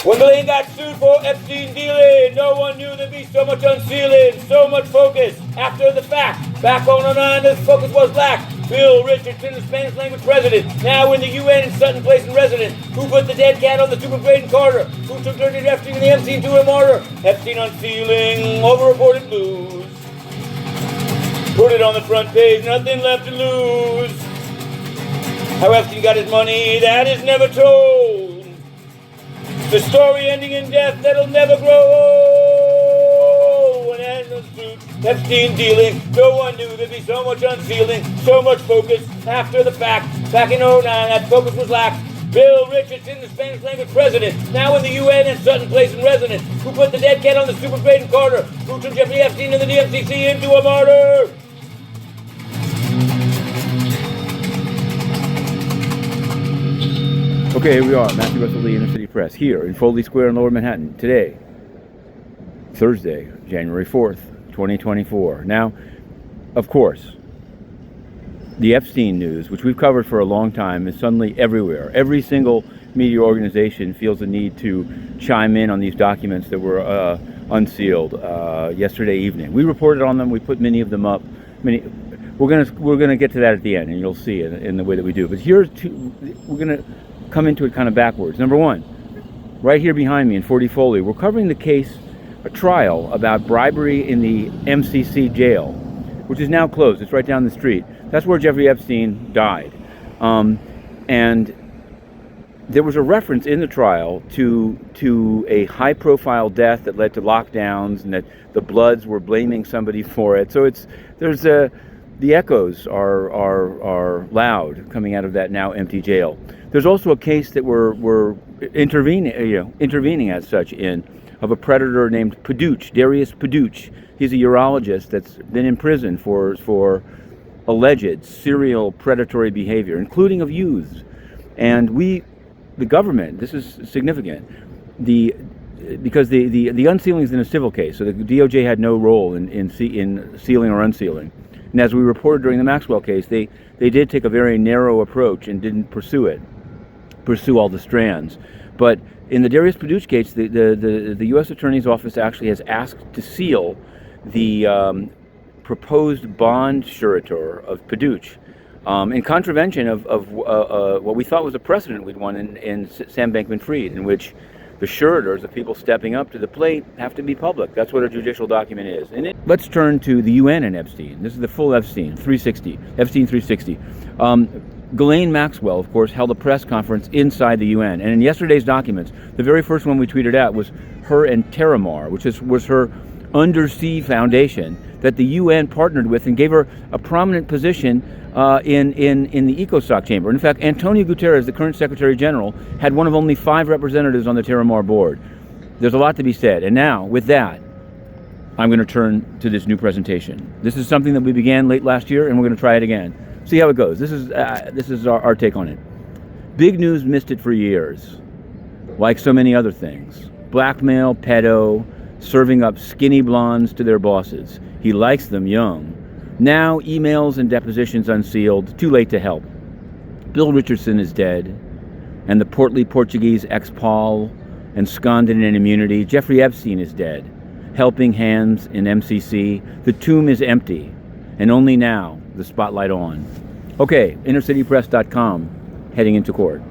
When Ghislaine got sued for Epstein dealing, no one knew there'd be so much unsealing, so much focus after the fact. Back on the 9, the focus was black. Bill Richardson, the Spanish language president, now in the UN and Sutton Place and resident, who put the dead cat on the stoop of Graydon Carter, who took Jeffrey Epstein and the Epstein to a martyr. Epstein Unsealing, overreported blues. Put it on the front page, nothing left to lose. How Epstein got his money, that is never told. The story ending in death that'll never grow. And as the suit, Epstein dealing, no one knew there'd be so much unsealing, so much focus after the fact. Back in 09, that focus was lax. Bill Richardson, the Spanish language president, now in the UN and Sutton Place and resident, who put the dead cat on the stoop of Graydon Carter, who took Jeffrey Epstein and the DMCC into a martyr. Okay, here we are, Matthew Russell Lee, Inner City Press, here in Foley Square in Lower Manhattan, today, Thursday, January 4th, 2024. Now, of course, the Epstein news, which we've covered for a long time, is suddenly everywhere. Every single media organization feels the need to chime in on these documents that were unsealed yesterday evening. We reported on them, we put many of them up. We're gonna get to that at the end, and you'll see it in the way that we do. But here's we're gonna come into it kind of backwards. Number one, right here behind me in 40 Foley, we're covering the case, a trial about bribery in the MCC jail, which is now closed. It's right down the street. That's where Jeffrey Epstein died. And there was a reference in the trial to a high-profile death that led to lockdowns, and that the Bloods were blaming somebody for it. So the echoes are loud coming out of that now empty jail. There's also a case that we're intervening as such of a predator named Darius Paduch. He's a urologist that's been in prison for alleged serial predatory behavior, including of youths. And the government, this is significant, because the unsealing is in a civil case, so the DOJ had no role in sealing or unsealing. And as we reported during the Maxwell case, they did take a very narrow approach and didn't pursue all the strands. But in the Darius Paduch case, the U.S. Attorney's Office actually has asked to seal the proposed bond suretor of Paduch, in contravention of what we thought was a precedent we'd won in Sam Bankman-Fried, in which the suretors, the people stepping up to the plate, have to be public. That's what a judicial document is. Let's turn to the UN and Epstein. This is the full Epstein 360. Ghislaine Maxwell, of course, held a press conference inside the UN. And in yesterday's documents, the very first one we tweeted out was her and Terramar, which was her undersea foundation that the UN partnered with and gave her a prominent position in the ECOSOC chamber. In fact, Antonio Guterres, the current Secretary General, had one of only 5 representatives on the Terramar board. There's a lot to be said. And now, with that, I'm going to turn to this new presentation. This is something that we began late last year, and we're going to try it again. See how it goes. This is our take on it. Big news missed it for years, like so many other things. Blackmail, pedo, serving up skinny blondes to their bosses. He likes them young. Now, emails and depositions unsealed, too late to help. Bill Richardson is dead, and the portly Portuguese ex-Paul ensconced in immunity. Jeffrey Epstein is dead. Helping hands in MCC. The tomb is empty, and only now the spotlight on. Okay, innercitypress.com, heading into court.